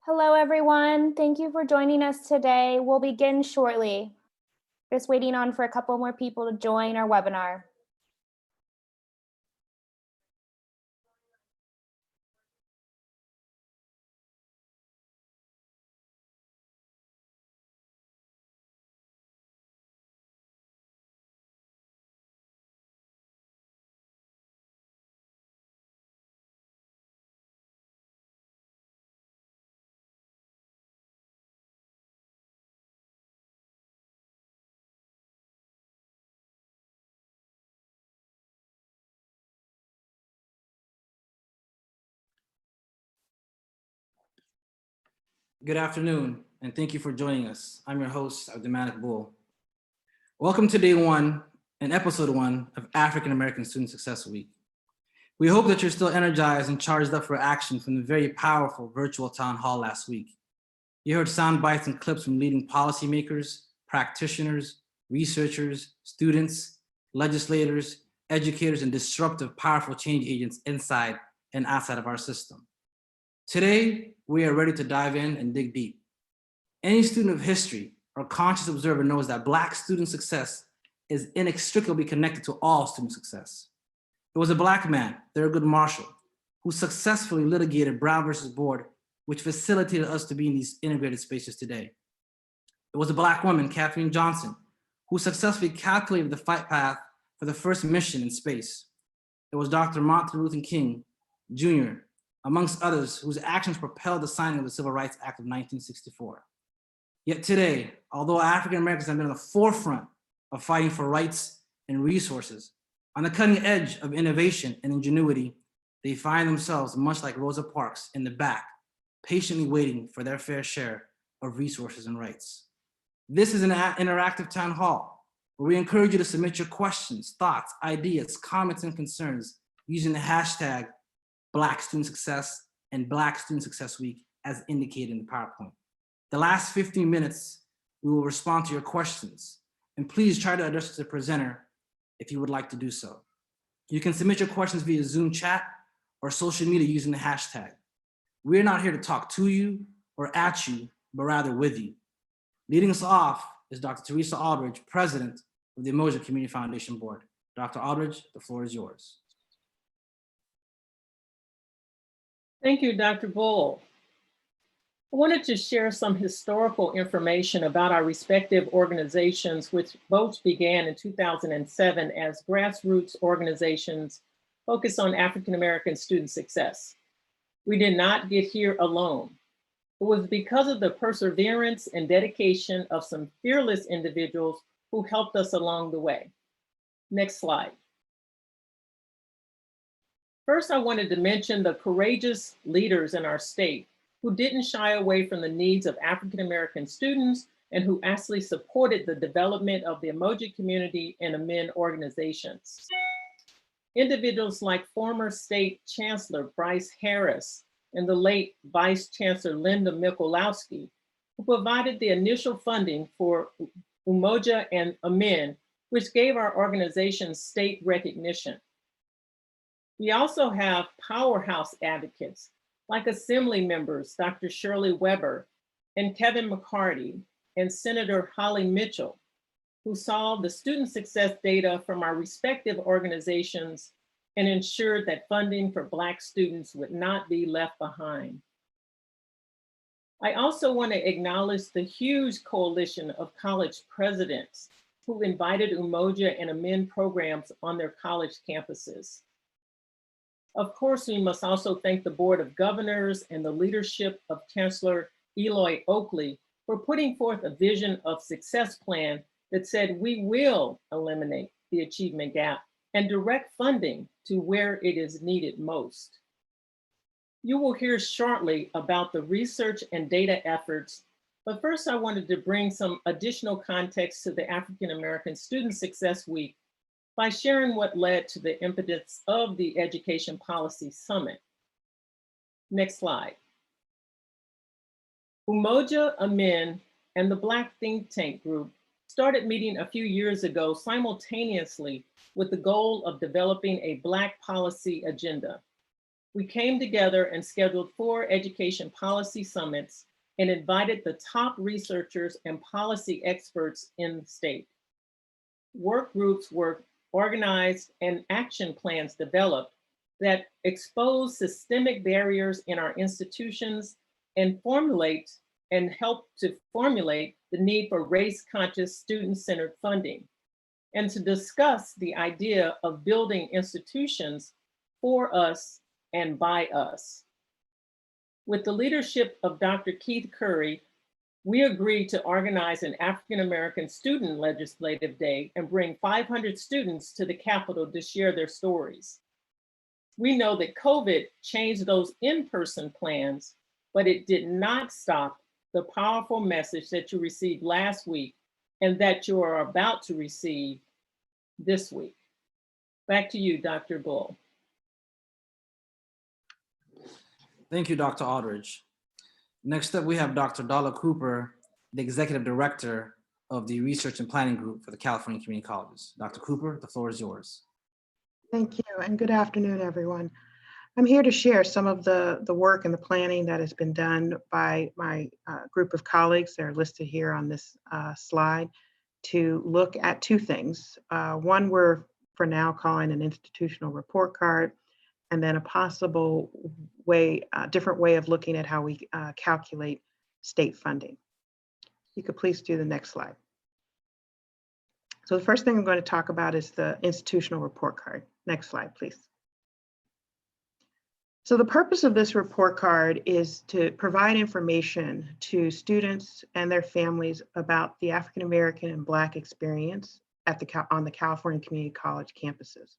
Hello, everyone. Thank you for joining us today. We'll begin shortly. Just waiting on for a couple more people to join our webinar. Good afternoon, and thank you for joining us. I'm your host, Abdulmanik Bull. Welcome to day one and episode one of African American Student Success Week. We hope that you're still energized and charged up for action from the very powerful virtual town hall last week. You heard sound bites and clips from leading policymakers, practitioners, researchers, students, legislators, educators, and disruptive, powerful change agents inside and outside of our system. Today, we are ready to dive in and dig deep. Any student of history or conscious observer knows that Black student success is inextricably connected to all student success. It was a Black man, Thurgood Marshall, who successfully litigated Brown versus Board, which facilitated us to be in these integrated spaces today. It was a Black woman, Kathleen Johnson, who successfully calculated the flight path for the first mission in space. It was Dr. Martin Luther King, Jr., amongst others, whose actions propelled the signing of the Civil Rights Act of 1964. Yet today, although African Americans have been on the forefront of fighting for rights and resources, on the cutting edge of innovation and ingenuity, they find themselves, much like Rosa Parks, in the back, patiently waiting for their fair share of resources and rights. This is an interactive town hall where we encourage you to submit your questions, thoughts, ideas, comments, and concerns using the hashtag Black Student Success and Black Student Success Week as indicated in the PowerPoint. The last 15 minutes, we will respond to your questions, and please try to address the presenter if you would like to do so. You can submit your questions via Zoom chat or social media using the hashtag. We're not here to talk to you or at you, but rather with you. Leading us off is Dr. Teresa Aldridge, President of the Umoja Community Foundation Board. Dr. Aldridge, the floor is yours. Thank you, Dr. Bull. I wanted to share some historical information about our respective organizations, which both began in 2007 as grassroots organizations focused on African American student success. We did not get here alone. It was because of the perseverance and dedication of some fearless individuals who helped us along the way. Next slide. First, I wanted to mention the courageous leaders in our state who didn't shy away from the needs of African American students and who actually supported the development of the emoji community and AMEN organizations. Individuals like former State Chancellor Bryce Harris and the late Vice Chancellor Linda Mikulowski, who provided the initial funding for Umoja and AMEN, which gave our organizations state recognition. We also have powerhouse advocates like Assembly members, Dr. Shirley Weber and Kevin McCarty and Senator Holly Mitchell, who saw the student success data from our respective organizations and ensured that funding for Black students would not be left behind. I also want to acknowledge the huge coalition of college presidents who invited Umoja and AMEN programs on their college campuses. Of course, we must also thank the Board of Governors and the leadership of Chancellor Eloy Oakley for putting forth a vision of success plan that said we will eliminate the achievement gap and direct funding to where it is needed most. You will hear shortly about the research and data efforts, but first I wanted to bring some additional context to the African American Student Success Week by sharing what led to the impetus of the Education Policy Summit. Next slide. Umoja, AMEN, and the Black Think Tank Group started meeting a few years ago simultaneously with the goal of developing a Black policy agenda. We came together and scheduled 4 education policy summits and invited the top researchers and policy experts in the state. Work groups were organized and action plans developed that expose systemic barriers in our institutions and help to formulate the need for race-conscious, student-centered funding, and to discuss the idea of building institutions for us and by us. With the leadership of Dr. Keith Curry, we agreed to organize an African American Student Legislative Day and bring 500 students to the Capitol to share their stories. We know that COVID changed those in-person plans, but it did not stop the powerful message that you received last week and that you are about to receive this week. Back to you, Dr. Bull. Thank you, Dr. Aldridge. Next up, we have Dr. Drolla Cooper, the Executive Director of the Research and Planning Group for the California Community Colleges. Dr. Cooper, the floor is yours. Thank you, and good afternoon, everyone. I'm here to share some of the work and the planning that has been done by my group of colleagues that are listed here on this slide to look at 2 things. One we're for now calling an institutional report card, and then a possible way, different way of looking at how we calculate state funding. You could please do the next slide. So the first thing I'm going to talk about is the institutional report card. Next slide, please. So the purpose of this report card is to provide information to students and their families about the African American and Black experience on the California Community College campuses.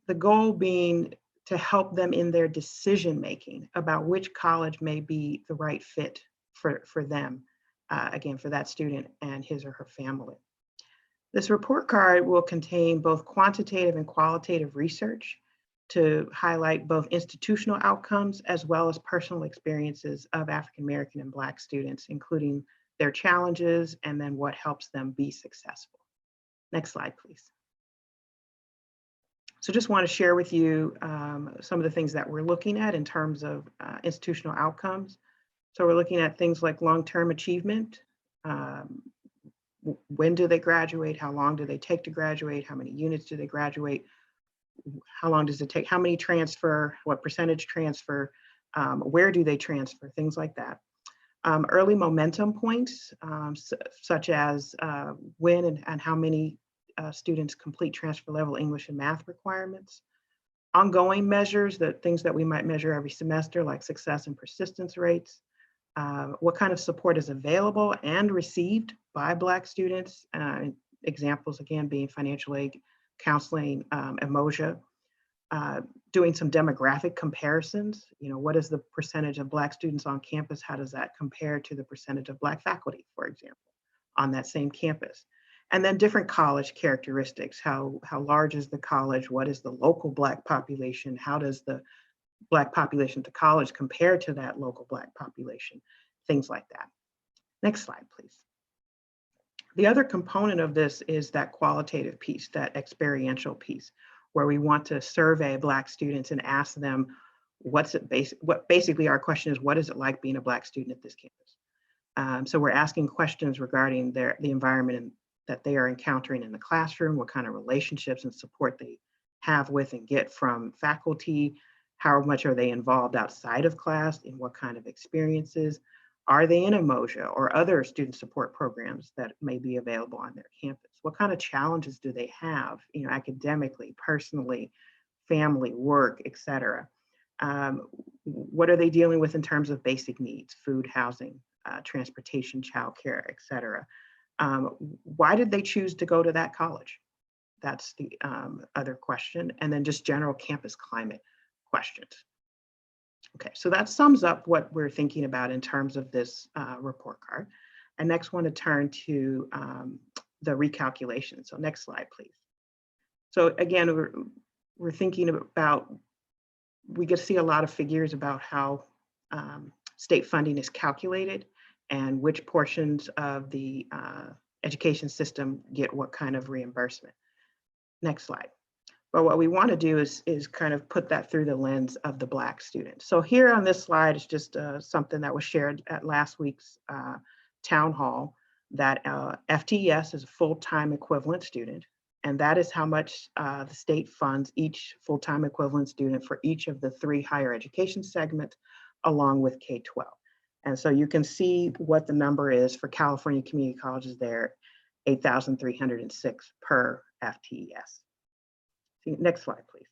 The goal being to help them in their decision making about which college may be the right fit for them, again, for that student and his or her family. This report card will contain both quantitative and qualitative research to highlight both institutional outcomes as well as personal experiences of African American and Black students, including their challenges and then what helps them be successful. Next slide, please. So just want to share with you some of the things that we're looking at in terms of institutional outcomes. So we're looking at things like long-term achievement. When do they graduate? How long do they take to graduate? How many units do they graduate? How long does it take? How many transfer? What percentage transfer? Where do they transfer? Things like that. Early momentum points, such as when and how many students complete transfer level English and math requirements. Ongoing measures, the things that we might measure every semester, like success and persistence rates. What kind of support is available and received by Black students? Examples, again, being financial aid, counseling, EMOJA. Doing some demographic comparisons. You know, what is the percentage of Black students on campus? How does that compare to the percentage of Black faculty, for example, on that same campus? And then different college characteristics. How large is the college? What is the local Black population? How does the Black population at the college compare to that local Black population? Things like that. Next slide, please. The other component of this is that qualitative piece, that experiential piece, where we want to survey Black students and ask them, basically our question is, what is it like being a Black student at this campus? So we're asking questions regarding the environment that they are encountering in the classroom, what kind of relationships and support they have with and get from faculty, how much are they involved outside of class, in what kind of experiences, are they in EMOJA or other student support programs that may be available on their campus? What kind of challenges do they have, you know, academically, personally, family, work, et cetera? What are they dealing with in terms of basic needs, food, housing, transportation, childcare, et cetera? Why did they choose to go to that college? That's the other question. And then just general campus climate questions. Okay, so that sums up what we're thinking about in terms of this report card. I next want to turn to the recalculation. So next slide, please. So again, we're thinking about, we get to see a lot of figures about how state funding is calculated and which portions of the education system get what kind of reimbursement. Next slide. But what we want to do is kind of put that through the lens of the Black student. So here on this slide is just something that was shared at last week's town hall, that FTES is a full-time equivalent student. And that is how much the state funds each full-time equivalent student for each of the 3 higher education segments, along with K-12. And so you can see what the number is for California community colleges there, 8,306 per FTES. Next slide, please.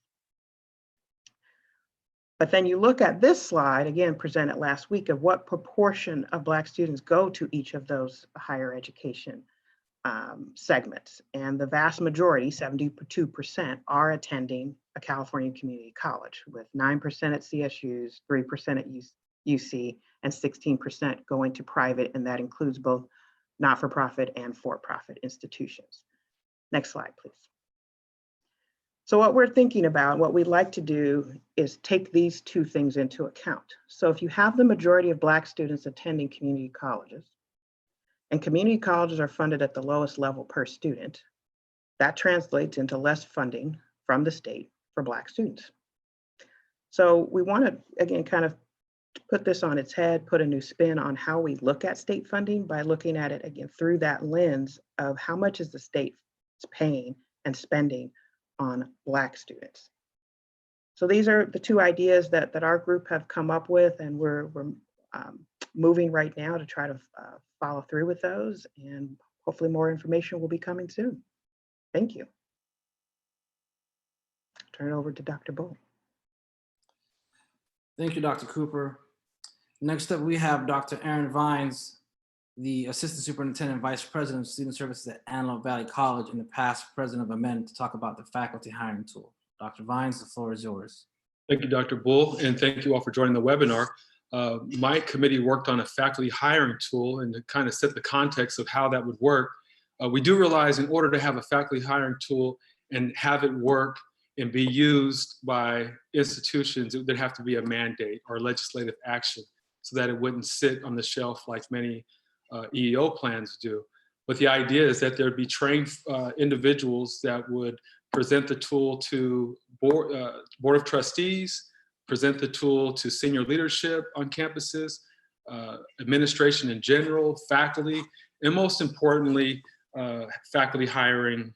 But then you look at this slide, again, presented last week, of what proportion of Black students go to each of those higher education segments. And the vast majority, 72%, are attending a California community college, with 9% at CSUs, 3% at UC, and 16% going to private, and that includes both not-for-profit and for-profit institutions. Next slide, please. So what we're thinking about, what we'd like to do, is take these 2 things into account. So if you have the majority of Black students attending community colleges, and community colleges are funded at the lowest level per student, that translates into less funding from the state for Black students. So we want to, again, kind of put this on its head, put a new spin on how we look at state funding by looking at it, again, through that lens of how much is the state paying and spending on Black students. So these are the 2 ideas that our group have come up with, and we're moving right now to try to follow through with those, and hopefully more information will be coming soon. Thank you. Turn it over to Dr. Bull. Thank you, Dr. Cooper. Next up, we have Dr. Aaron Vines, the Assistant Superintendent and Vice President of Student Services at Antelope Valley College and the past President of Amend, to talk about the faculty hiring tool. Dr. Vines, the floor is yours. Thank you, Dr. Bull, and thank you all for joining the webinar. My committee worked on a faculty hiring tool, and to kind of set the context of how that would work, we do realize in order to have a faculty hiring tool and have it work and be used by institutions, there'd have to be a mandate or legislative action so that it wouldn't sit on the shelf like many EEO plans do. But the idea is that there'd be trained individuals that would present the tool to board of trustees, present the tool to senior leadership on campuses, administration in general, faculty, and most importantly, faculty hiring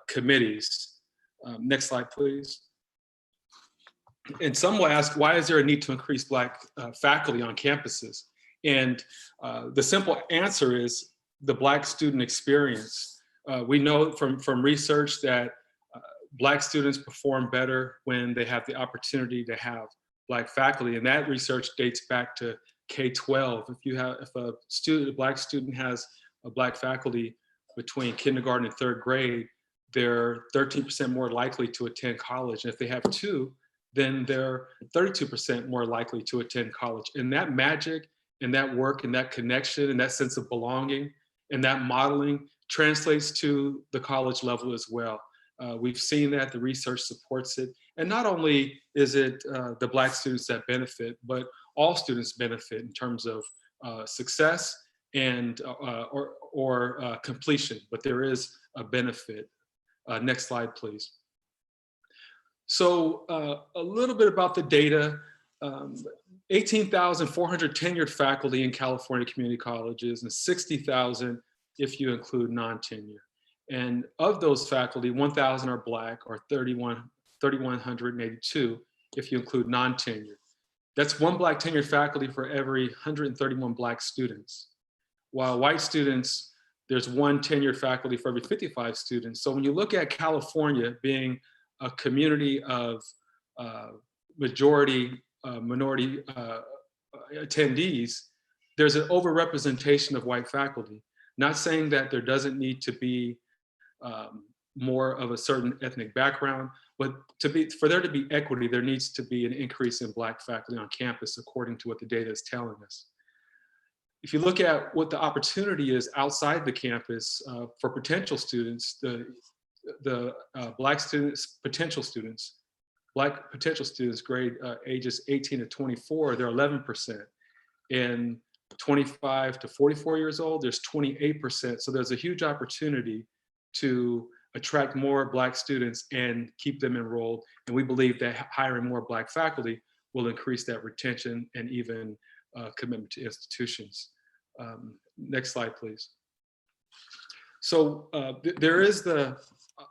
committees. Next slide, please. And some will ask, why is there a need to increase Black faculty on campuses? And the simple answer is the Black student experience. We know from research that Black students perform better when they have the opportunity to have Black faculty, and that research dates back to K-12. If a Black student has a Black faculty between kindergarten and 3rd grade, they're 13% more likely to attend college. And if they have 2, then they're 32% more likely to attend college. And that magic and that work and that connection and that sense of belonging and that modeling translates to the college level as well. We've seen that, the research supports it. And not only is it the Black students that benefit, but all students benefit in terms of success and or completion, but there is a benefit. Next slide, please. So a little bit about the data. 18,400 tenured faculty in California community colleges and 60,000 if you include non-tenure. And of those faculty, 1,000 are Black, or 3,182 if you include non-tenure. That's 1 Black tenured faculty for every 131 Black students. While white students, there's 1 tenured faculty for every 55 students. So when you look at California being a community of minority attendees, there's an overrepresentation of white faculty. Not saying that there doesn't need to be more of a certain ethnic background, but for there to be equity, there needs to be an increase in Black faculty on campus, according to what the data is telling us. If you look at what the opportunity is outside the campus for potential students, the Black students, Black potential students grade ages 18 to 24, they're 11%. And 25 to 44 years old, there's 28%. So there's a huge opportunity to attract more Black students and keep them enrolled. And we believe that hiring more Black faculty will increase that retention and even commitment to institutions. Next slide, please. So there is the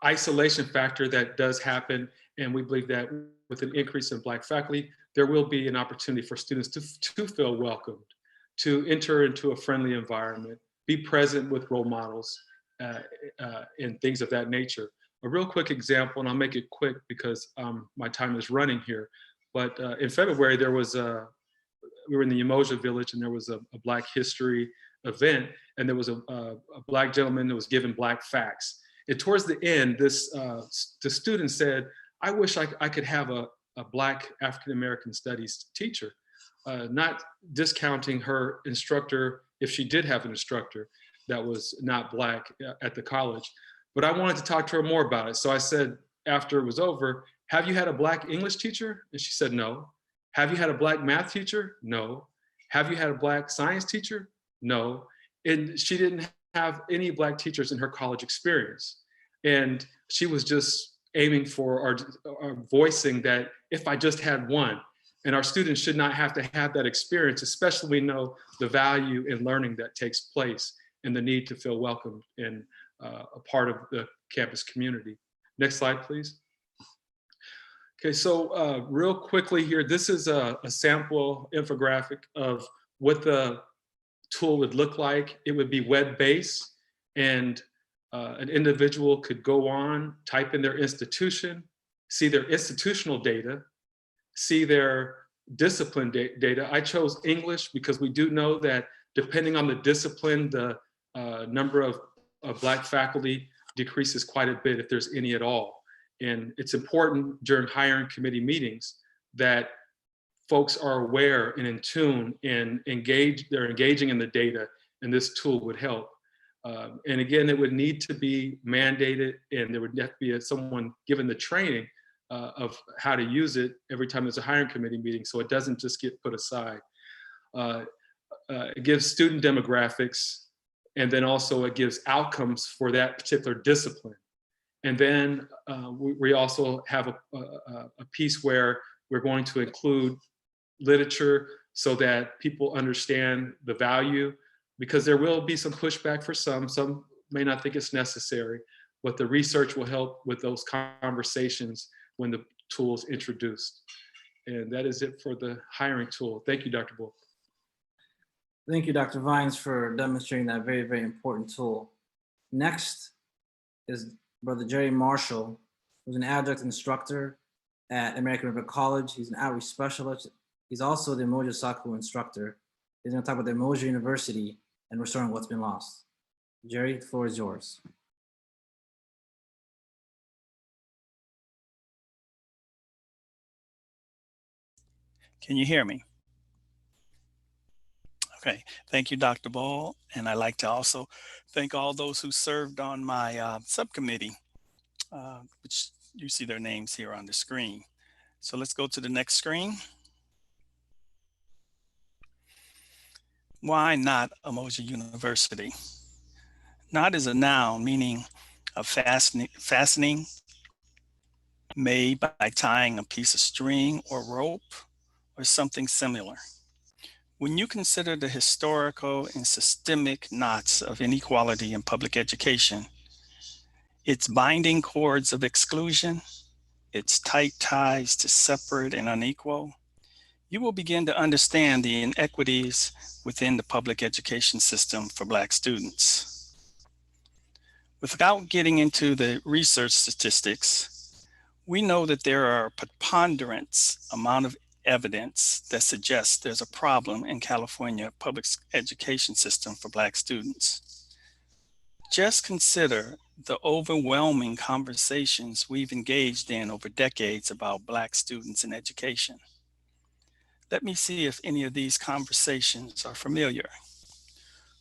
isolation factor that does happen, and we believe that with an increase in Black faculty, there will be an opportunity for students to feel welcomed, to enter into a friendly environment, be present with role models, and things of that nature. A real quick example, and I'll make it quick because my time is running here, but in February, there was we were in the Umoja village, and there was a Black history event, and there was a Black gentleman that was given Black facts. And towards the end, the student said, I wish I could have a Black African-American studies teacher, not discounting her instructor if she did have an instructor that was not Black at the college. But I wanted to talk to her more about it. So I said, after it was over, have you had a Black English teacher? And she said, no. Have you had a Black math teacher? No. Have you had a Black science teacher? No. And she didn't have any Black teachers in her college experience. And she was just aiming for or voicing that if I just had one, and our students should not have to have that experience, especially we know the value in learning that takes place and the need to feel welcomed and a part of the campus community. Next slide, please. Okay, so real quickly here, this is a sample infographic of what the tool would look like. It would be web-based, and an individual could go on, type in their institution, see their institutional data, see their discipline data. I chose English because we do know that depending on the discipline, the number of Black faculty decreases quite a bit if there's any at all. And it's important during hiring committee meetings that folks are aware and in tune and they're engaging in the data, and this tool would help. And again, it would need to be mandated, and there would have to be someone given the training of how to use it every time there's a hiring committee meeting, so it doesn't just get put aside. It gives student demographics, and then also it gives outcomes for that particular discipline. And then we also have a piece where we're going to include literature so that people understand the value, because there will be some pushback for some may not think it's necessary, but the research will help with those conversations when the tool is introduced. And that is it for the hiring tool. Thank you, Dr. Bull. Thank you, Dr. Vines, for demonstrating that very, very important tool. Next is Brother Jerry Marshall, who's an adjunct instructor at American River College. He's an outreach specialist. He's also the Umoja Saku instructor. He's going to talk about the Umoja University and restoring what's been lost. Jerry, the floor is yours. Can you hear me? Okay, thank you, Dr. Ball. And I'd like to also thank all those who served on my subcommittee, which you see their names here on the screen. So let's go to the next screen. Why not Umoja University? Knot is a noun meaning a fastening made by tying a piece of string or rope or something similar. When you consider the historical and systemic knots of inequality in public education, its binding cords of exclusion, its tight ties to separate and unequal, you will begin to understand the inequities within the public education system for Black students. Without getting into the research statistics, we know that there are a preponderance amount of evidence that suggests there's a problem in California public education system for Black students. Just consider the overwhelming conversations we've engaged in over decades about Black students in education. Let me see if any of these conversations are familiar.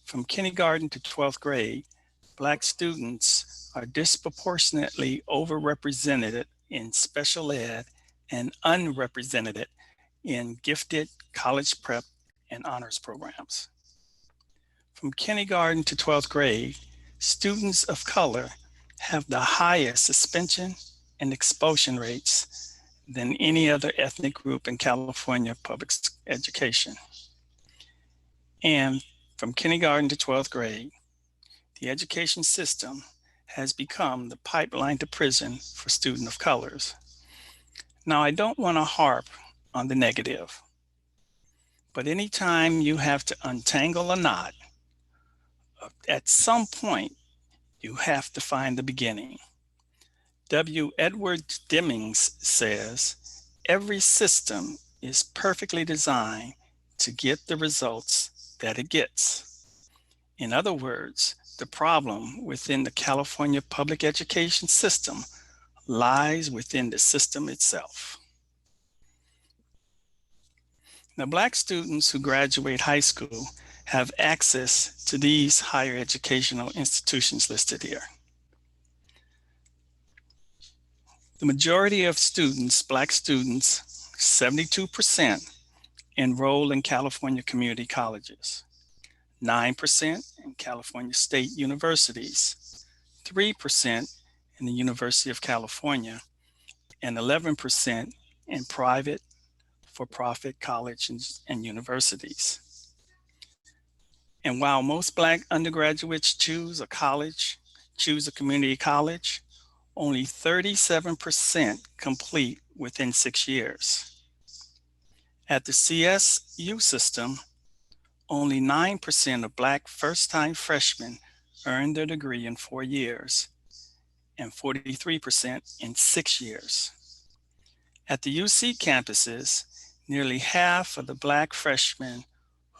From kindergarten to 12th grade, Black students are disproportionately overrepresented in special ed and unrepresented in gifted college prep and honors programs. From kindergarten to 12th grade, students of color have the highest suspension and expulsion rates than any other ethnic group in California public education. And from kindergarten to 12th grade, the education system has become the pipeline to prison for students of colors. Now, I don't want to harp on the negative, but anytime you have to untangle a knot, at some point, you have to find the beginning. W. Edward Demings says, every system is perfectly designed to get the results that it gets. In other words, the problem within the California public education system lies within the system itself. Now, Black students who graduate high school have access to these higher educational institutions listed here. The majority of students, Black students, 72%, enroll in California community colleges, 9% in California state universities, 3% in the University of California, and 11% in private for-profit colleges and universities. And while most Black undergraduates choose a community college, only 37% complete within 6 years. At the CSU system, only 9% of Black first-time freshmen earned their degree in 4 years, and 43% in 6 years. At the UC campuses, nearly half of the Black freshmen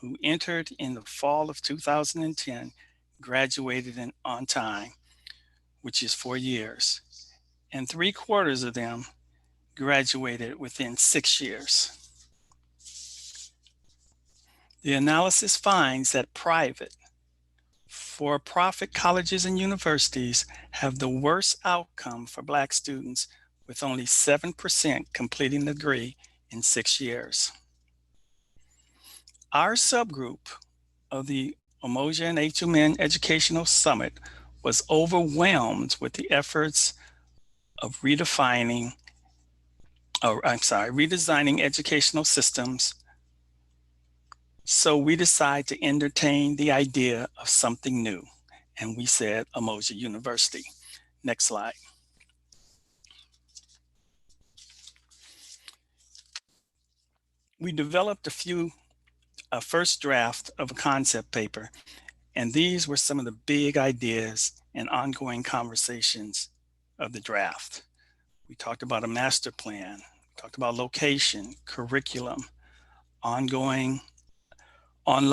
who entered in the fall of 2010 graduated on time, which is 4 years, and 3/4 of them graduated within 6 years. The analysis finds that private, for-profit colleges and universities have the worst outcome for Black students, with only 7% completing the degree in 6 years. Our subgroup of the Umoja and Echumen Educational Summit was overwhelmed with the efforts of redesigning educational systems. So we decided to entertain the idea of something new, and we said Umoja University. Next slide. We developed a first draft of a concept paper, and these were some of the big ideas and ongoing conversations of the draft. We talked about a master plan, talked about location, curriculum, ongoing an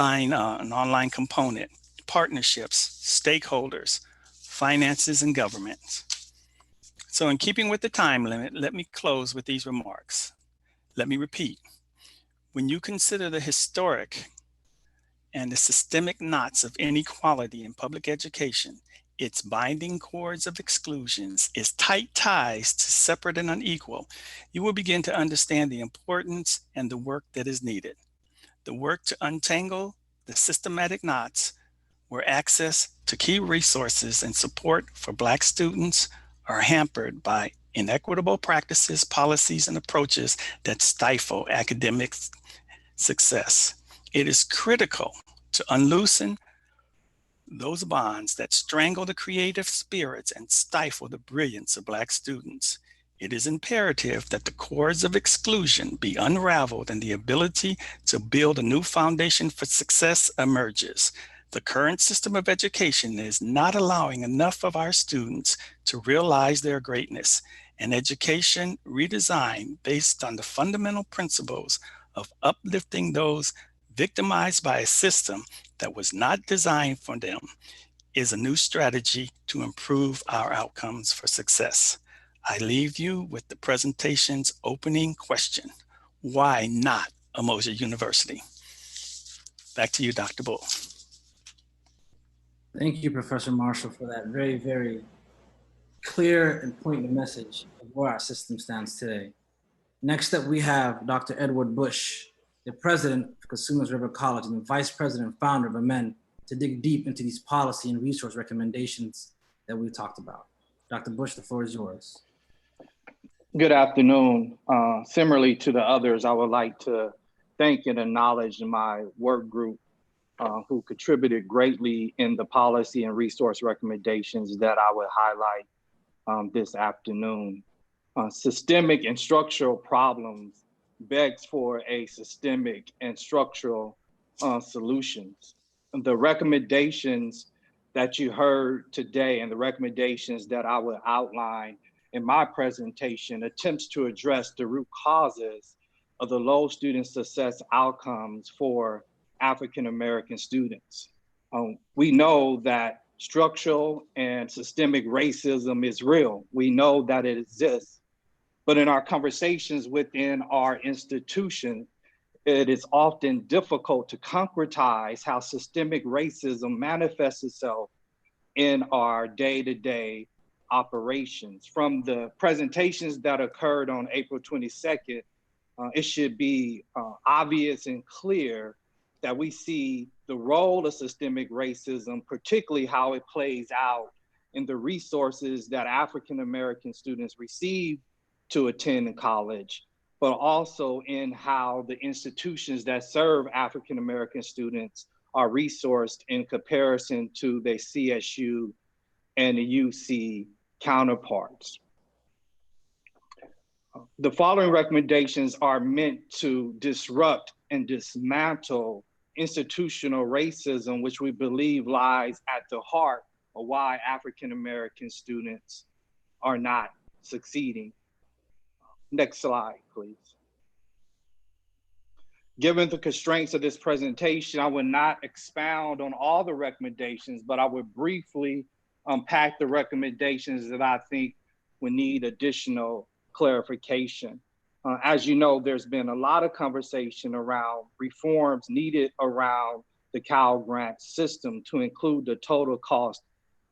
online component, partnerships, stakeholders, finances, and government. So in keeping with the time limit, let me close with these remarks. Let me repeat. When you consider the historic and the systemic knots of inequality in public education, its binding cords of exclusions, its tight ties to separate and unequal, you will begin to understand the importance and the work that is needed. The work to untangle the systematic knots where access to key resources and support for Black students are hampered by inequitable practices, policies, and approaches that stifle academic success. It is critical to unloosen those bonds that strangle the creative spirits and stifle the brilliance of Black students. It is imperative that the cords of exclusion be unraveled and the ability to build a new foundation for success emerges. The current system of education is not allowing enough of our students to realize their greatness. An education redesign based on the fundamental principles of uplifting those victimized by a system that was not designed for them is a new strategy to improve our outcomes for success. I leave you with the presentation's opening question. Why not Umoja University? Back to you, Dr. Bull. Thank you, Professor Marshall, for that very, very clear and poignant message of where our system stands today. Next up, we have Dr. Edward Bush, the president of Cosumnes River College and the vice president and founder of AMEN, to dig deep into these policy and resource recommendations that we talked about. Dr. Bush, the floor is yours. Good afternoon. Similarly to the others, I would like to thank and acknowledge my work group who contributed greatly in the policy and resource recommendations that I would highlight this afternoon. Systemic and structural problems begs for a systemic and structural solutions. The recommendations that you heard today and the recommendations that I will outline in my presentation attempts to address the root causes of the low student success outcomes for African American students. We know that structural and systemic racism is real. We know that it exists, but in our conversations within our institution, it is often difficult to concretize how systemic racism manifests itself in our day-to-day operations. From the presentations that occurred on April 22nd, it should be obvious and clear that we see the role of systemic racism, particularly how it plays out in the resources that African American students receive to attend college, but also in how the institutions that serve African American students are resourced in comparison to their CSU and the UC counterparts. The following recommendations are meant to disrupt and dismantle institutional racism, which we believe lies at the heart of why African American students are not succeeding. Next slide, please. Given the constraints of this presentation, I will not expound on all the recommendations, but I would briefly unpack the recommendations that I think would need additional clarification. As you know, there's been a lot of conversation around reforms needed around the Cal Grant system to include the total cost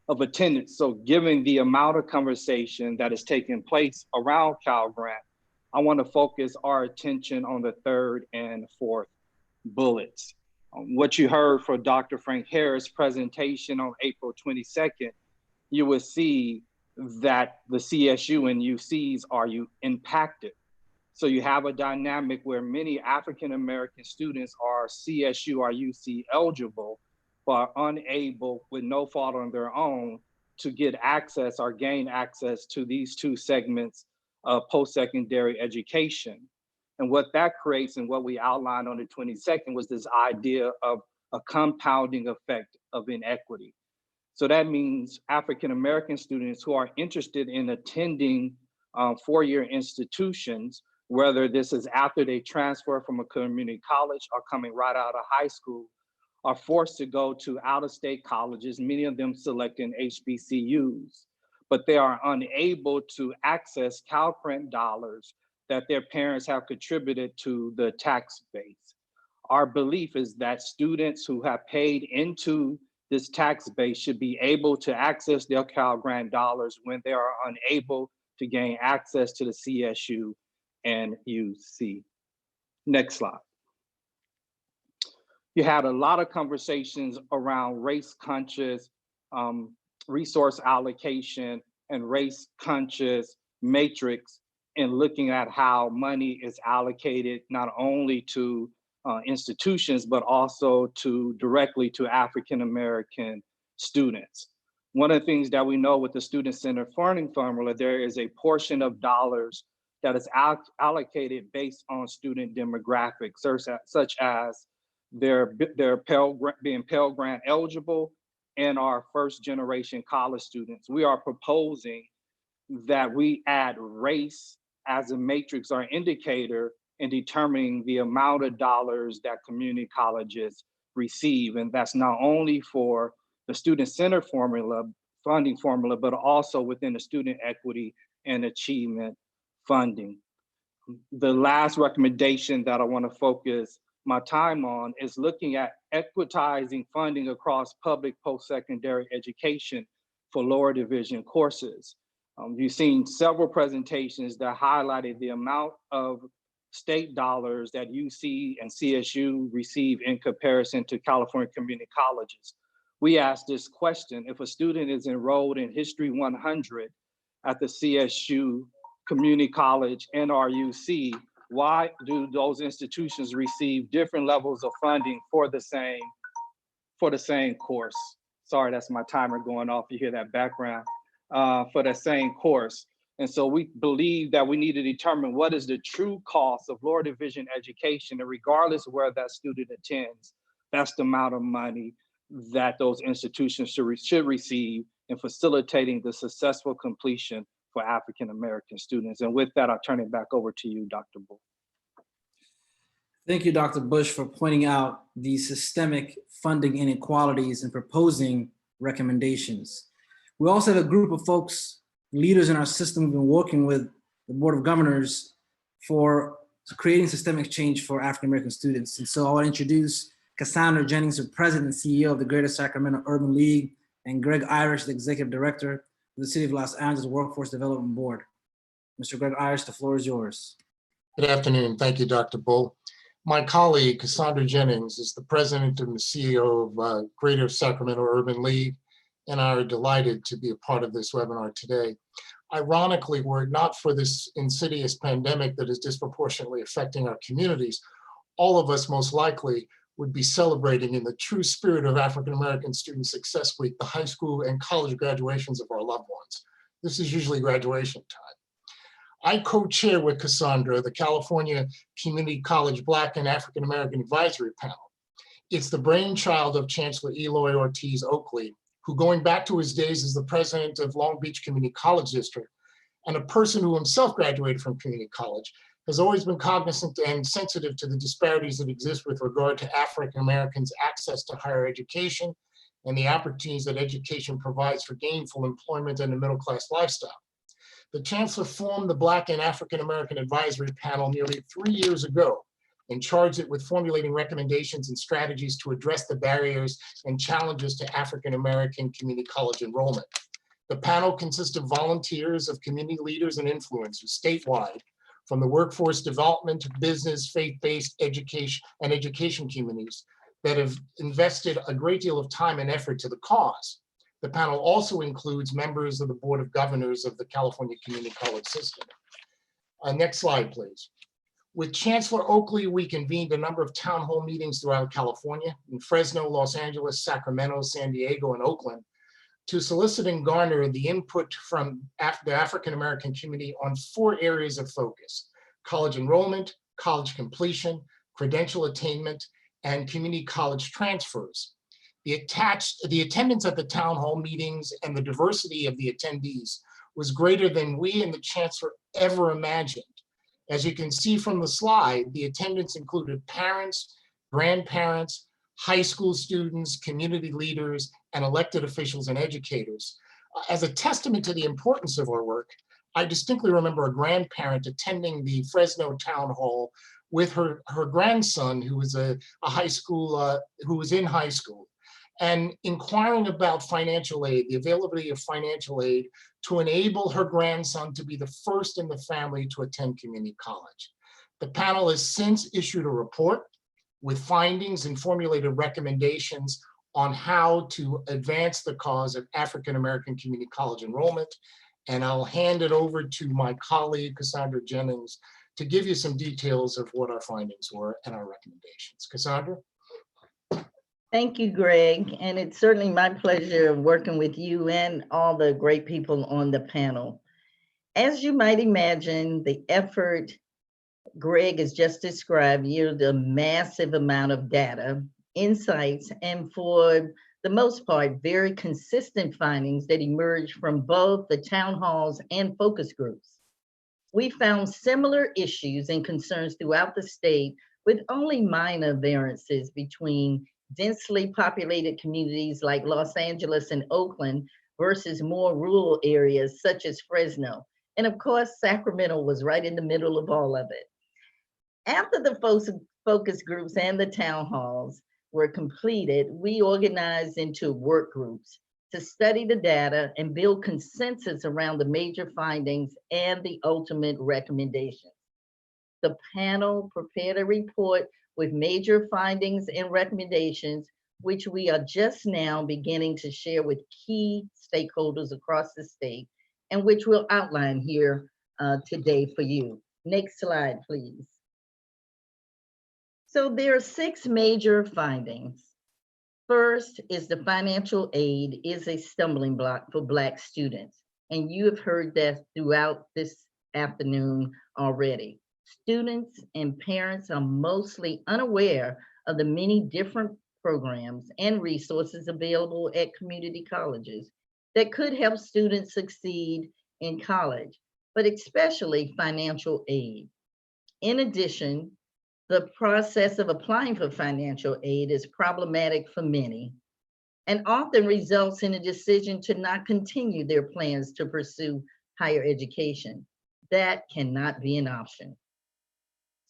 of attendance. So given the amount of conversation that is taking place around Cal Grant, I want to focus our attention on the third and fourth bullets. What you heard for Dr. Frank Harris' presentation on April 22nd, you will see that the CSU and UCs are impacted. So you have a dynamic where many African American students are CSU or UC eligible, but are unable, with no fault on their own, to get access or gain access to these two segments of post-secondary education. And what that creates and what we outlined on the 22nd was this idea of a compounding effect of inequity. So that means African American students who are interested in attending four-year institutions, whether this is after they transfer from a community college or coming right out of high school, are forced to go to out-of-state colleges, many of them selecting HBCUs, but they are unable to access Cal Grant dollars that their parents have contributed to the tax base. Our belief is that students who have paid into this tax base should be able to access their Cal Grant dollars when they are unable to gain access to the CSU and UC. Next slide. You had a lot of conversations around race-conscious resource allocation and race-conscious matrix in looking at how money is allocated not only to institutions, but also directly to African American students. One of the things that we know with the student-centered funding formula, there is a portion of dollars that is allocated based on student demographics, such as their being Pell Grant eligible and our first generation college students. We are proposing that we add race as a matrix or indicator in determining the amount of dollars that community colleges receive. And that's not only for the student-centered funding formula, but also within the student equity and achievement funding. The last recommendation that I want to focus my time on is looking at equitizing funding across public post-secondary education for lower division courses. You've seen several presentations that highlighted the amount of state dollars that UC and CSU receive in comparison to California community colleges. We asked this question: if a student is enrolled in History 100 at the CSU, community college, and RUC, why do those institutions receive different levels of funding for the same course? Sorry, that's my timer going off. You hear that background, for the same course. And so we believe that we need to determine what is the true cost of lower division education, and regardless of where that student attends, that's the amount of money that those institutions should receive in facilitating the successful completion for African-American students. And with that, I'll turn it back over to you, Dr. Bull. Thank you, Dr. Bush, for pointing out the systemic funding inequalities and proposing recommendations. We also have a group of folks, leaders in our system, who've been working with the Board of Governors for creating systemic change for African-American students. And so I want to introduce Cassandra Jennings, the President and CEO of the Greater Sacramento Urban League, and Greg Irish, the Executive Director of the City of Los Angeles Workforce Development Board. Mr. Greg Irish, the floor is yours. Good afternoon. Thank you, Dr. Bull. My colleague, Cassandra Jennings, is the President and the CEO of Greater Sacramento Urban League, and are delighted to be a part of this webinar today. Ironically, were it not for this insidious pandemic that is disproportionately affecting our communities, all of us most likely would be celebrating in the true spirit of African-American Student Success Week, the high school and college graduations of our loved ones. This is usually graduation time. I co-chair with Cassandra the California Community College Black and African American Advisory Panel. It's the brainchild of Chancellor Eloy Ortiz Oakley, who, going back to his days as the president of Long Beach Community College District, and a person who himself graduated from community college, has always been cognizant and sensitive to the disparities that exist with regard to African Americans' access to higher education and the opportunities that education provides for gainful employment and a middle-class lifestyle. The Chancellor formed the Black and African American Advisory Panel nearly 3 years ago and charged it with formulating recommendations and strategies to address the barriers and challenges to African American community college enrollment. The panel consists of volunteers, of community leaders and influencers statewide, from the workforce development, business, faith-based education communities that have invested a great deal of time and effort to the cause. The panel also includes members of the Board of Governors of the California Community College System. Next slide, please. With Chancellor Oakley, we convened a number of town hall meetings throughout California, in Fresno, Los Angeles, Sacramento, San Diego, and Oakland, to solicit and garner the input from the African American community on 4 areas of focus: college enrollment, college completion, credential attainment, and community college transfers. The attendance at the town hall meetings and the diversity of the attendees was greater than we and the Chancellor ever imagined. As you can see from the slide, the attendance included parents, grandparents, high school students, community leaders, and elected officials and educators. As a testament to the importance of our work, I distinctly remember a grandparent attending the Fresno town hall with her grandson, who was who was in high school, and inquiring about financial aid, the availability of financial aid to enable her grandson to be the first in the family to attend community college. The panel has since issued a report with findings and formulated recommendations on how to advance the cause of African American community college enrollment. And I'll hand it over to my colleague, Cassandra Jennings, to give you some details of what our findings were and our recommendations. Cassandra? Thank you, Greg. And it's certainly my pleasure working with you and all the great people on the panel. As you might imagine, the effort Greg has just described yielded a massive amount of data, insights, and for the most part, very consistent findings that emerged from both the town halls and focus groups. We found similar issues and concerns throughout the state, with only minor variances between densely populated communities like Los Angeles and Oakland versus more rural areas such as Fresno. And of course, Sacramento was right in the middle of all of it. After the focus groups and the town halls were completed, we organized into work groups to study the data and build consensus around the major findings and the ultimate recommendations. The panel prepared a report with major findings and recommendations, which we are just now beginning to share with key stakeholders across the state, and which we'll outline here today for you. Next slide, please. So there are 6 major findings. First is the financial aid is a stumbling block for Black students. And you have heard that throughout this afternoon already. Students and parents are mostly unaware of the many different programs and resources available at community colleges that could help students succeed in college, but especially financial aid. In addition, the process of applying for financial aid is problematic for many and often results in a decision to not continue their plans to pursue higher education. That cannot be an option.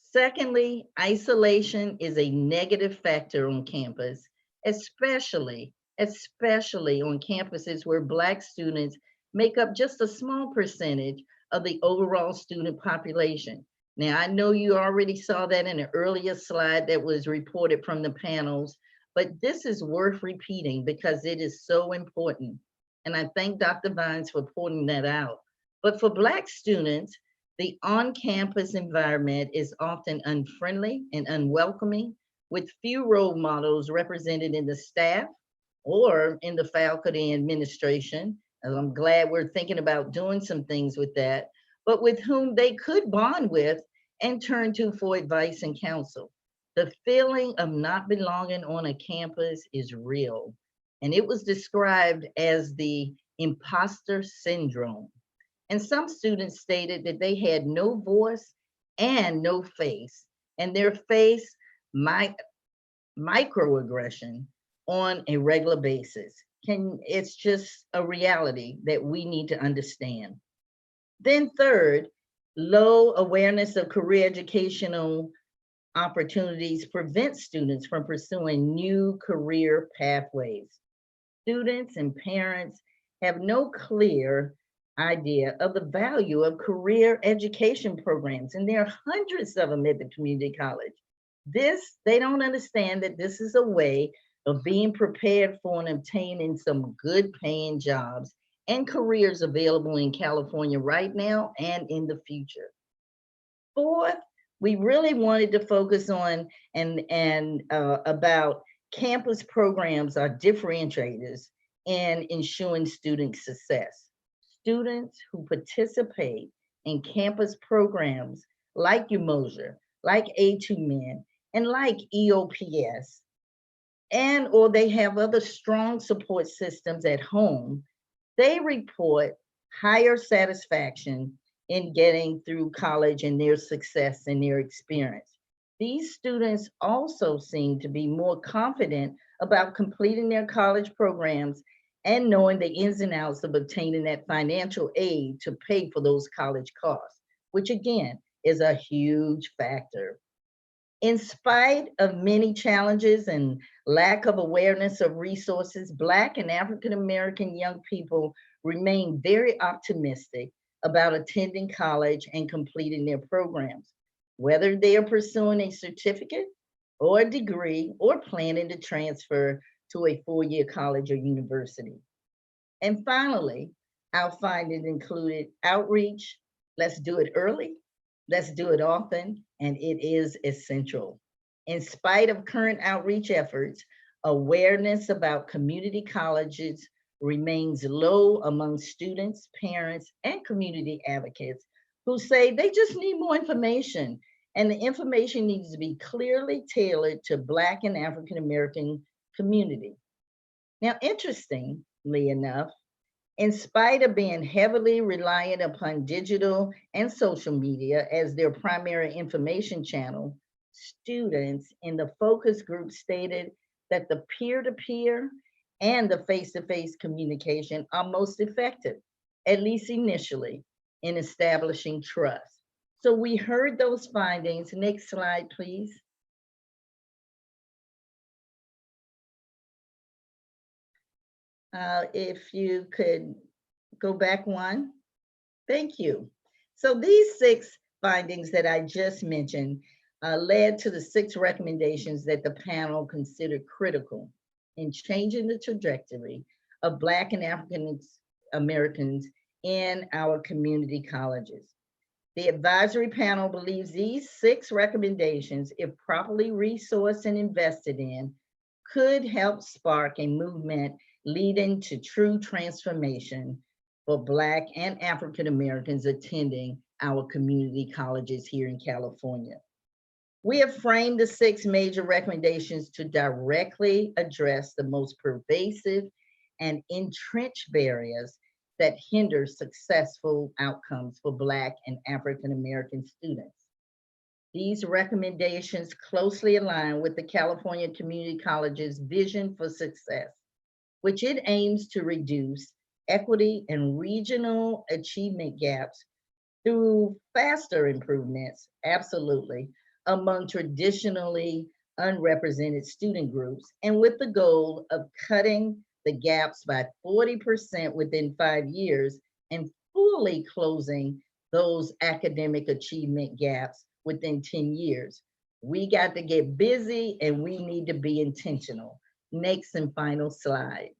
Secondly, isolation is a negative factor on campus, especially on campuses where Black students make up just a small percentage of the overall student population. Now, I know you already saw that in an earlier slide that was reported from the panels, but this is worth repeating because it is so important. And I thank Dr. Vines for pointing that out. But for Black students, the on-campus environment is often unfriendly and unwelcoming, with few role models represented in the staff or in the faculty administration. And I'm glad we're thinking about doing some things with that, but with whom they could bond with and turn to for advice and counsel. The feeling of not belonging on a campus is real, and it was described as the imposter syndrome. And some students stated that they had no voice and no face, and their face microaggression on a regular basis. It's just a reality that we need to understand. Then third, low awareness of career educational opportunities prevent students from pursuing new career pathways. Students and parents have no clear idea of the value of career education programs, and there are hundreds of them at the community college. They don't understand that this is a way of being prepared for and obtaining some good paying jobs and careers available in California right now and in the future. Fourth, we really wanted to focus on about campus programs are differentiators in ensuring student success. Students who participate in campus programs like UMOSA, like A2Men, and like EOPS, or they have other strong support systems at home, they report higher satisfaction in getting through college and their success and their experience. These students also seem to be more confident about completing their college programs and knowing the ins and outs of obtaining that financial aid to pay for those college costs, which again is a huge factor. In spite of many challenges and lack of awareness of resources, Black and African American young people remain very optimistic about attending college and completing their programs, whether they are pursuing a certificate or a degree or planning to transfer to a 4-year college or university. And finally, our findings included outreach. Let's do it early, let's do it often, and it is essential. In spite of current outreach efforts, awareness about community colleges remains low among students, parents, and community advocates who say they just need more information, and the information needs to be clearly tailored to Black and African American community. Now, interestingly enough, in spite of being heavily reliant upon digital and social media as their primary information channel, students in the focus group stated that the peer-to-peer and the face-to-face communication are most effective, at least initially, in establishing trust. So we heard those findings. Next slide, please. If you could go back one. Thank you. So these 6 findings that I just mentioned led to the 6 recommendations that the panel considered critical in changing the trajectory of Black and African Americans in our community colleges. The advisory panel believes these 6 recommendations, if properly resourced and invested in, could help spark a movement leading to true transformation for Black and African Americans attending our community colleges here in California. We have framed the 6 major recommendations to directly address the most pervasive and entrenched barriers that hinder successful outcomes for Black and African American students. These recommendations closely align with the California Community College's vision for success, which it aims to reduce equity and regional achievement gaps through faster improvements, absolutely, among traditionally unrepresented student groups, and with the goal of cutting the gaps by 40% within 5 years and fully closing those academic achievement gaps within 10 years. We got to get busy and we need to be intentional. Next and final slide.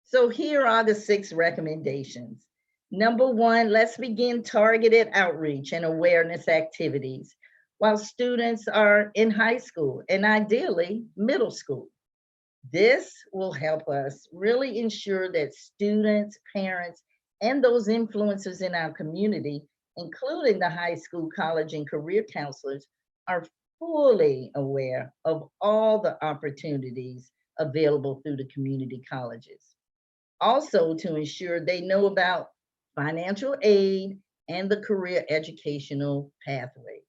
So here are the 6 recommendations. Number 1, let's begin targeted outreach and awareness activities while students are in high school and ideally middle school. This will help us really ensure that students, parents, and those influencers in our community, including the high school, college, and career counselors, are fully aware of all the opportunities available through the community colleges. Also, to ensure they know about financial aid and the career educational pathways.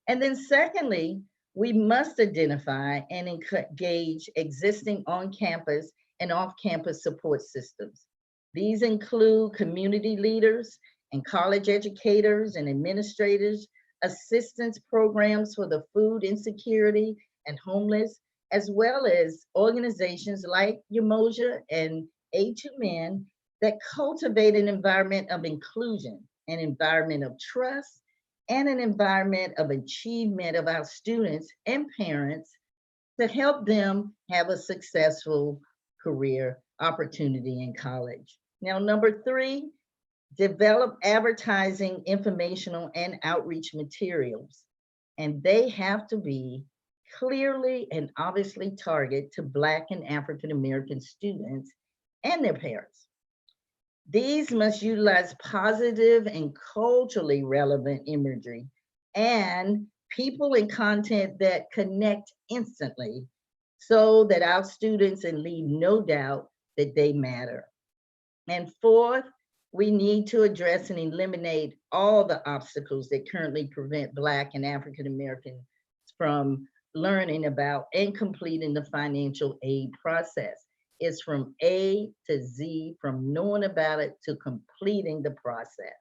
And then secondly, we must identify and engage existing on-campus and off-campus support systems. These include community leaders and college educators and administrators, assistance programs for the food insecurity and homeless, as well as organizations like Umoja and A2Men that cultivate an environment of inclusion, an environment of trust, and an environment of achievement of our students and parents to help them have a successful career opportunity in college. Now, number 3, develop advertising, informational, and outreach materials. And they have to be clearly and obviously targeted to Black and African American students and their parents. These must utilize positive and culturally relevant imagery and people and content that connect instantly so that our students and leave no doubt that they matter. And 4th, we need to address and eliminate all the obstacles that currently prevent Black and African Americans from learning about and completing the financial aid process. It's from A to Z, from knowing about it to completing the process.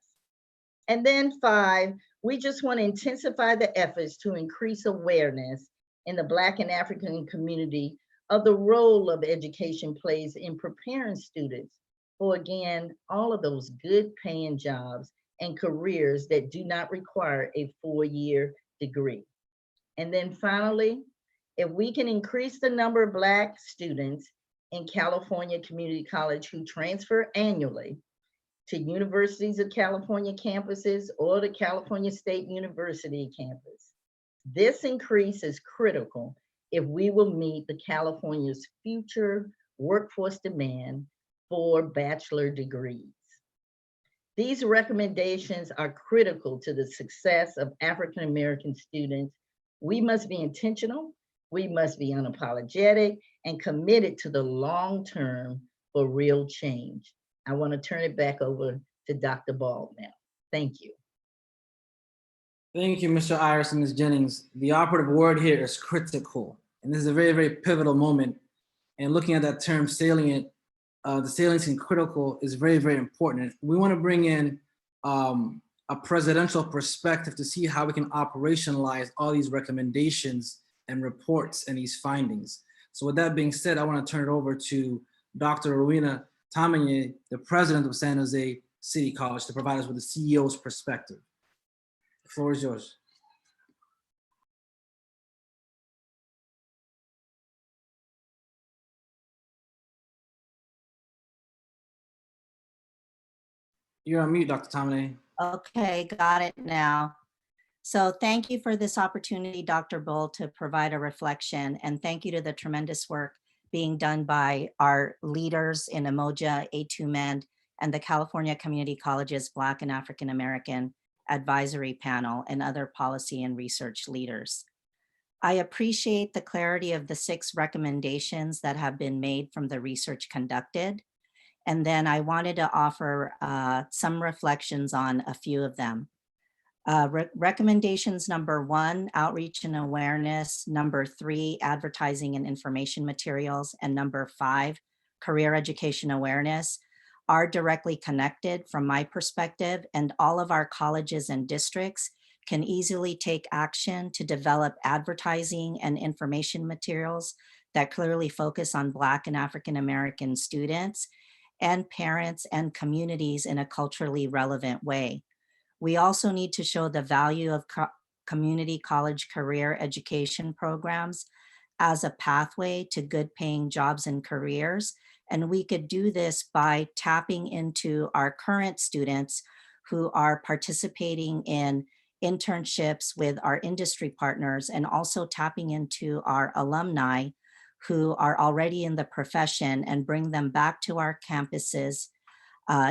And then 5, we just want to intensify the efforts to increase awareness in the Black and African community of the role of education plays in preparing students for, again, all of those good paying jobs and careers that do not require a 4-year degree. And then finally, if we can increase the number of Black students in California Community College who transfer annually to Universities of California campuses or the California State University campus. This increase is critical if we will meet the California's future workforce demand for bachelor degrees. These recommendations are critical to the success of African American students. We must be intentional, we must be unapologetic, and committed to the long term for real change. I want to turn it back over to Dr. Ball now. Thank you. Thank you, Mr. Iris and Ms. Jennings. The operative word here is critical. And this is a very, very pivotal moment. And looking at that term salient, the salience and critical is very, very important. We want to bring in a presidential perspective to see how we can operationalize all these recommendations and reports and these findings. So with that being said, I want to turn it over to Dr. Rowena Tamanye, the president of San Jose City College, to provide us with the CEO's perspective. The floor is yours. You're on mute, Dr. Tamine. Okay, got it now. So thank you for this opportunity, Dr. Bull, to provide a reflection, and thank you to the tremendous work being done by our leaders in Umoja, A2MEND, and the California Community College's Black and African American Advisory Panel and other policy and research leaders. I appreciate the clarity of the 6 recommendations that have been made from the research conducted. And then I wanted to offer some reflections on a few of them. Recommendations number 1, outreach and awareness. Number 3, advertising and information materials. And number 5, career education awareness are directly connected from my perspective, and all of our colleges and districts can easily take action to develop advertising and information materials that clearly focus on Black and African American students and parents and communities in a culturally relevant way. We also need to show the value of community college career education programs as a pathway to good paying jobs and careers. And we could do this by tapping into our current students who are participating in internships with our industry partners, and also tapping into our alumni who are already in the profession and bring them back to our campuses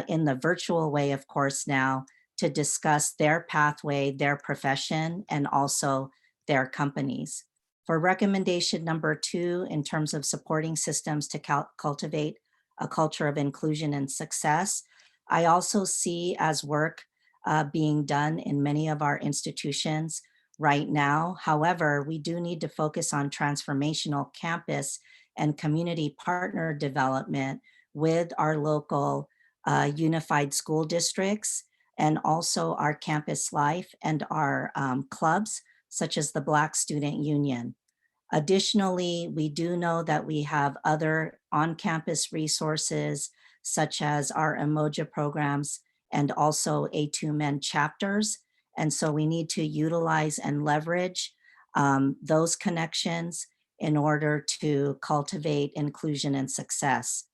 in the virtual way, of course, now, to discuss their pathway, their profession, and also their companies. For recommendation number 2, in terms of supporting systems to cultivate a culture of inclusion and success, I also see as work being done in many of our institutions right now. However, we do need to focus on transformational campus and community partner development with our local unified school districts, and also our campus life and our clubs, such as the Black Student Union. Additionally, we do know that we have other on-campus resources, such as our Umoja programs and also A2MEN chapters. And so we need to utilize and leverage those connections in order to cultivate inclusion and success.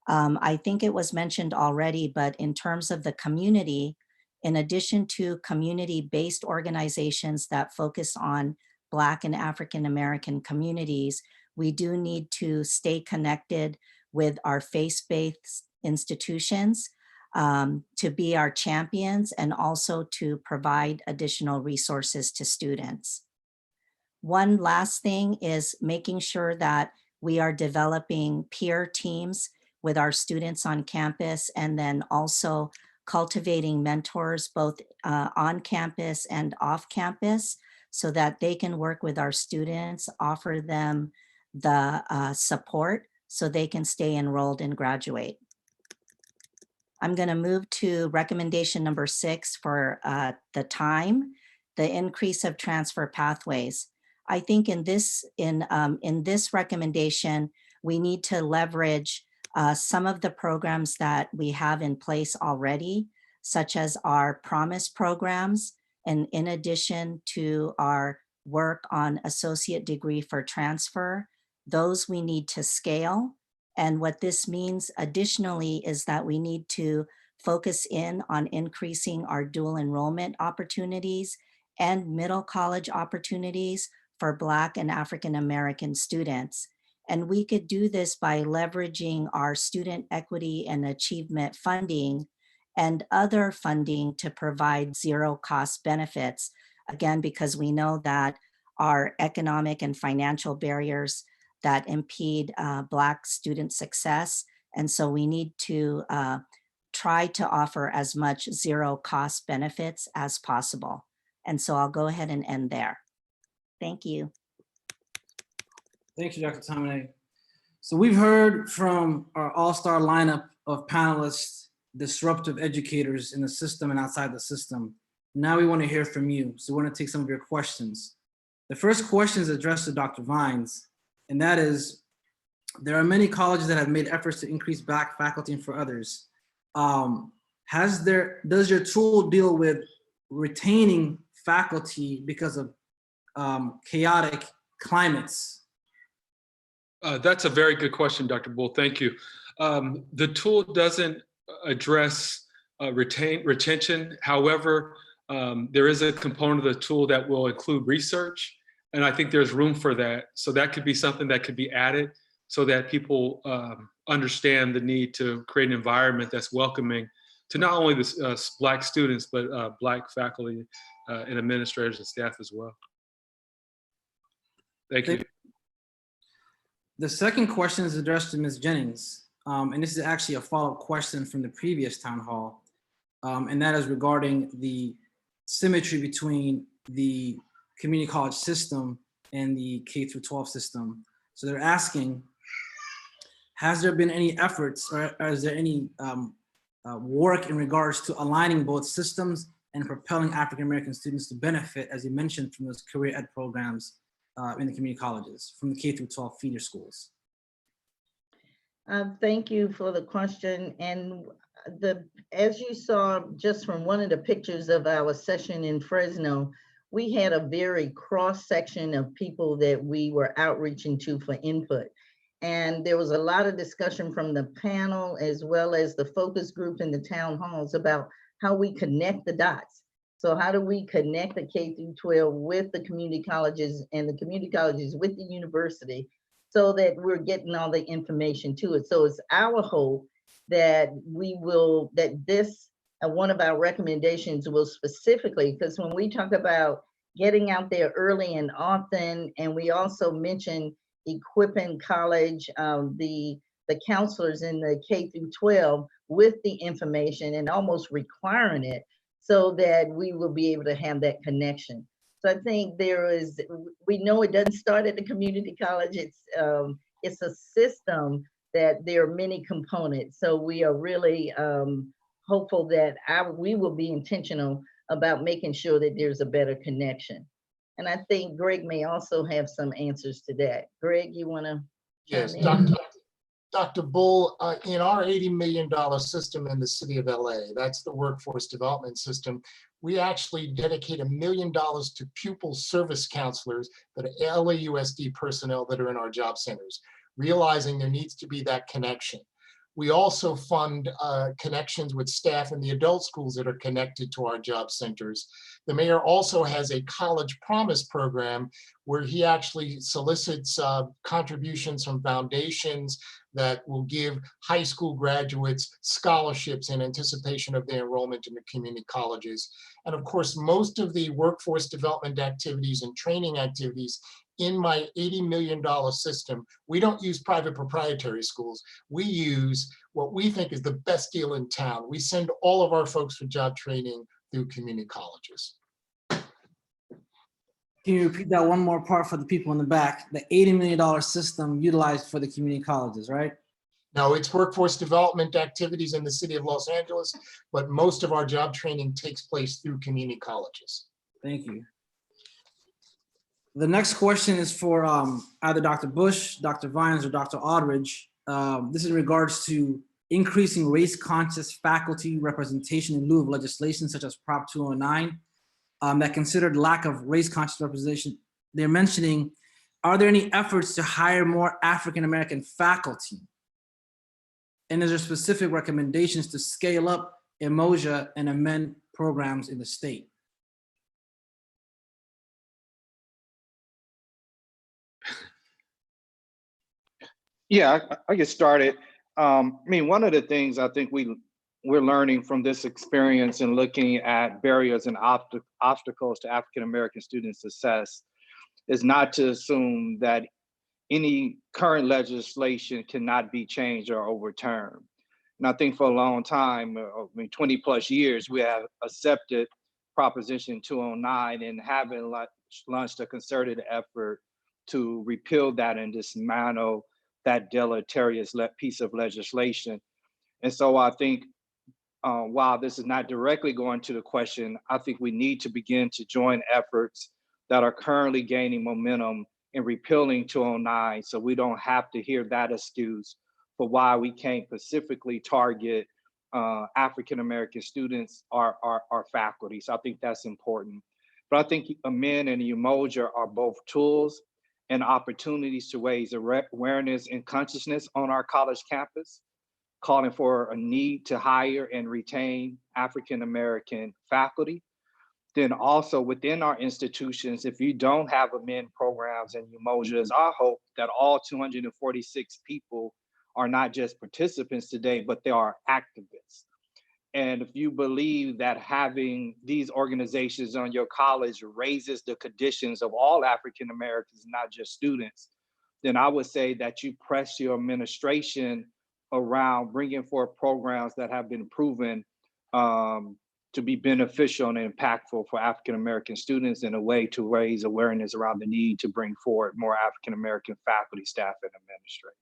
I think it was mentioned already, but in terms of the community, in addition to community-based organizations that focus on Black and African American communities, we do need to stay connected with our faith-based institutions to be our champions, and also to provide additional resources to students. One last thing is making sure that we are developing peer teams with our students on campus, and then also cultivating mentors both on campus and off campus, so that they can work with our students, offer them the support so they can stay enrolled and graduate. I'm going to move to recommendation number 6 for the time, the increase of transfer pathways. I think in this recommendation, we need to leverage some of the programs that we have in place already, such as our Promise programs, and in addition to our work on associate degree for transfer, those we need to scale. And what this means additionally is that we need to focus in on increasing our dual enrollment opportunities and middle college opportunities for Black and African American students. And we could do this by leveraging our student equity and achievement funding and other funding to provide zero cost benefits. Again, because we know that our economic and financial barriers that impede Black student success. And so we need to try to offer as much zero cost benefits as possible. And so I'll go ahead and end there. Thank you. Thank you, Dr. Tamine. So we've heard from our all-star lineup of panelists, disruptive educators in the system and outside the system. Now we want to hear from you. So we want to take some of your questions. The first question is addressed to Dr. Vines, and that is, there are many colleges that have made efforts to increase Black faculty and for others. Does your tool deal with retaining faculty because of chaotic climates? That's a very good question, Dr. Bull. Thank you. The tool doesn't address retention. However, there is a component of the tool that will include research, and I think there's room for that. So that could be something that could be added so that people understand the need to create an environment that's welcoming to not only the Black students, but Black faculty and administrators and staff as well. Thank you. The second question is addressed to Ms. Jennings. And this is actually a follow-up question from the previous town hall. And that is regarding the symmetry between the community college system and the K through 12 system. So they're asking, has there been any efforts or is there any work in regards to aligning both systems and propelling African-American students to benefit, as you mentioned, from those career ed programs in the community colleges, from the K through 12 feeder schools? Thank you for the question. And as you saw just from one of the pictures of our session in Fresno, we had a very cross section of people that we were outreaching to for input. And there was a lot of discussion from the panel as well as the focus group in the town halls about how we connect the dots. So how do we connect the K through 12 with the community colleges and the community colleges with the university so that we're getting all the information to it. So it's our hope that this, one of our recommendations will specifically, because when we talk about getting out there early and often, and we also mentioned equipping college, the counselors in the K through 12 with the information and almost requiring it so that we will be able to have that connection. So I think we know it doesn't start at the community college. It's a system that there are many components. So we are really hopeful that we will be intentional about making sure that there's a better connection. And I think Greg may also have some answers to that. Greg, you want to? Yes, Dr. Bull, in our $80 million system in the city of LA, that's the workforce development system, we actually dedicate $1 million to pupil service counselors that are LAUSD personnel that are in our job centers, realizing there needs to be that connection. We also fund connections with staff in the adult schools that are connected to our job centers. The mayor also has a college promise program where he actually solicits contributions from foundations that will give high school graduates scholarships in anticipation of their enrollment in the community colleges. And of course, most of the workforce development activities and training activities in my $80 million system, we don't use private proprietary schools. We use what we think is the best deal in town. We send all of our folks for job training through community colleges. Can you repeat that one more part for the people in the back? The $80 million system utilized for the community colleges, right? No, it's workforce development activities in the city of Los Angeles, but most of our job training takes place through community colleges. Thank you. The next question is for either Dr. Bush, Dr. Vines, or Dr. Aldridge. This is in regards to increasing race-conscious faculty representation in lieu of legislation such as Prop 209 that considered lack of race-conscious representation. They're mentioning, are there any efforts to hire more African-American faculty? And is there specific recommendations to scale up EMOJA and amend programs in the state? Yeah, I get started. I mean, one of the things I think we're learning from this experience and looking at barriers and obstacles to African-American student success is not to assume that any current legislation cannot be changed or overturned. And I think for a long time, 20 plus years, we have accepted Proposition 209 and haven't launched a concerted effort to repeal that and dismantle that deleterious piece of legislation. And so I think while this is not directly going to the question, I think we need to begin to join efforts that are currently gaining momentum in repealing 209 so we don't have to hear that excuse for why we can't specifically target African-American students or faculty. So I think that's important. But I think AMEN and EMOJA are both tools and opportunities to raise awareness and consciousness on our college campus. calling for a need to hire and retain African American faculty. Then also within our institutions, if you don't have amend programs in Umoja, it's our hope that all 246 people are not just participants today, but they are activists. And if you believe that having these organizations on your college raises the conditions of all African Americans, not just students, then I would say that you press your administration around bringing forth programs that have been proven to be beneficial and impactful for African American students in a way to raise awareness around the need to bring forward more African American faculty, staff, and administrators.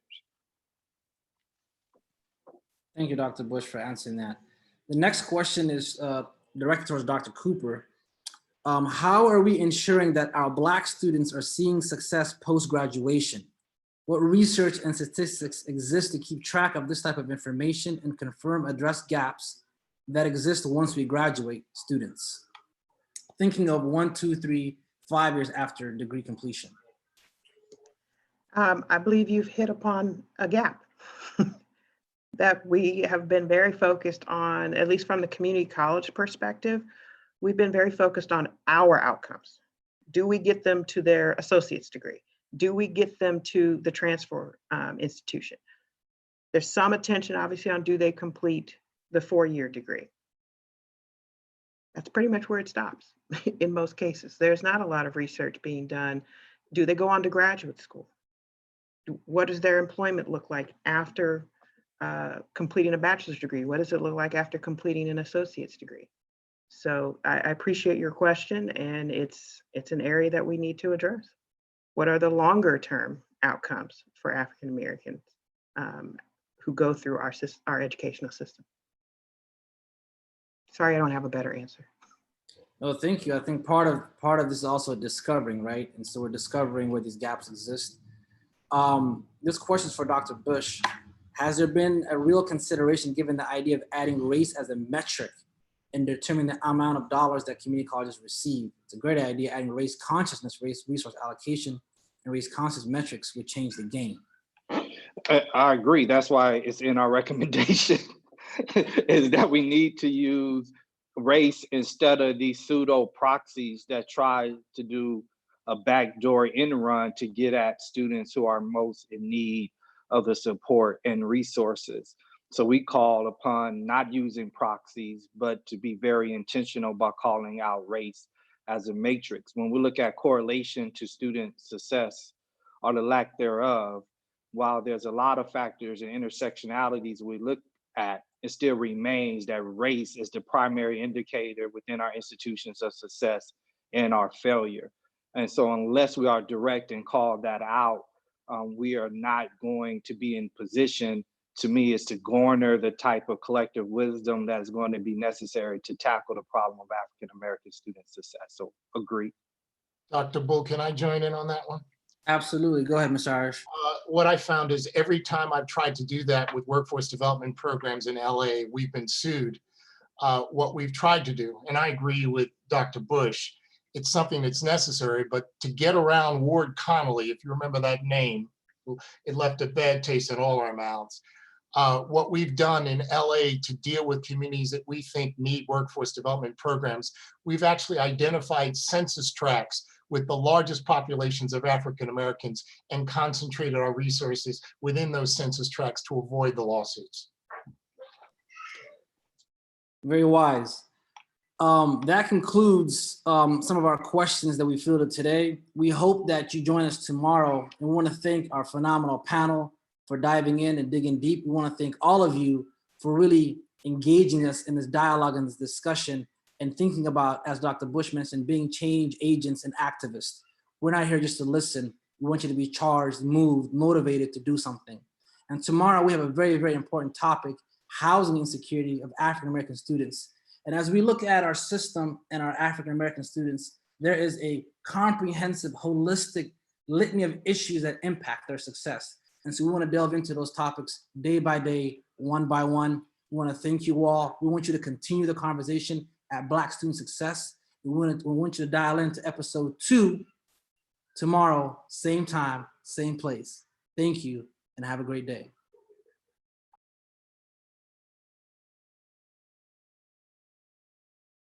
Thank you, Dr. Bush, for answering that. The next question is directed towards Dr. Cooper. How are we ensuring that our Black students are seeing success post-graduation? What research and statistics exist to keep track of this type of information and confirm address gaps that exist once we graduate students? Thinking of 1, 2, 3, 5 years after degree completion. I believe you've hit upon a gap that we have been very focused on, at least from the community college perspective. We've been very focused on our outcomes. Do we get them to their associate's degree? Do we get them to the transfer institution? There's some attention obviously on do they complete the 4-year degree. That's pretty much where it stops in most cases. There's not a lot of research being done. Do they go on to graduate school? What does their employment look like after completing a bachelor's degree? What does it look like after completing an associate's degree? So I appreciate your question, and it's an area that we need to address. What are the longer term outcomes for African Americans who go through our educational system? Sorry, I don't have a better answer. No, thank you. I think part of this is also discovering, right? And so we're discovering where these gaps exist. This question is for Dr. Bush. Has there been a real consideration given the idea of adding race as a metric in determining the amount of dollars that community colleges receive? It's a great idea. Adding race consciousness, race resource allocation, and race conscious metrics would change the game. I agree. That's why it's in our recommendation is that we need to use race instead of these pseudo proxies that try to do a backdoor in run to get at students who are most in need of the support and resources. So we call upon not using proxies, but to be very intentional about calling out race as a matrix. When we look at correlation to student success or the lack thereof, while there's a lot of factors and intersectionalities we look at, it still remains that race is the primary indicator within our institutions of success and our failure. And so unless we are direct and call that out, we are not going to be in position, to me, is to garner the type of collective wisdom that is going to be necessary to tackle the problem of African-American student success. So agree. Dr. Bull, can I join in on that one? Absolutely. Go ahead, Mr. Irish. What I found is every time I've tried to do that with workforce development programs in LA, we've been sued. What we've tried to do, and I agree with Dr. Bush, it's something that's necessary, but to get around Ward Connolly, if you remember that name, it left a bad taste in all our mouths. What we've done in LA to deal with communities that we think need workforce development programs, we've actually identified census tracts with the largest populations of African Americans and concentrated our resources within those census tracts to avoid the lawsuits. Very wise. That concludes some of our questions that we fielded today. We hope that you join us tomorrow. And we want to thank our phenomenal panel for diving in and digging deep. We want to thank all of you for really engaging us in this dialogue and this discussion and thinking about, as Dr. Bush mentioned, being change agents and activists. We're not here just to listen. We want you to be charged, moved, motivated to do something. And tomorrow we have a very, very important topic, housing insecurity of African-American students. And as we look at our system and our African-American students, there is a comprehensive, holistic litany of issues that impact their success. And so we want to delve into those topics day by day, one by one. We want to thank you all. We want you to continue the conversation at Black Student Success. We want you to dial into episode 2 tomorrow, same time, same place. Thank you and have a great day.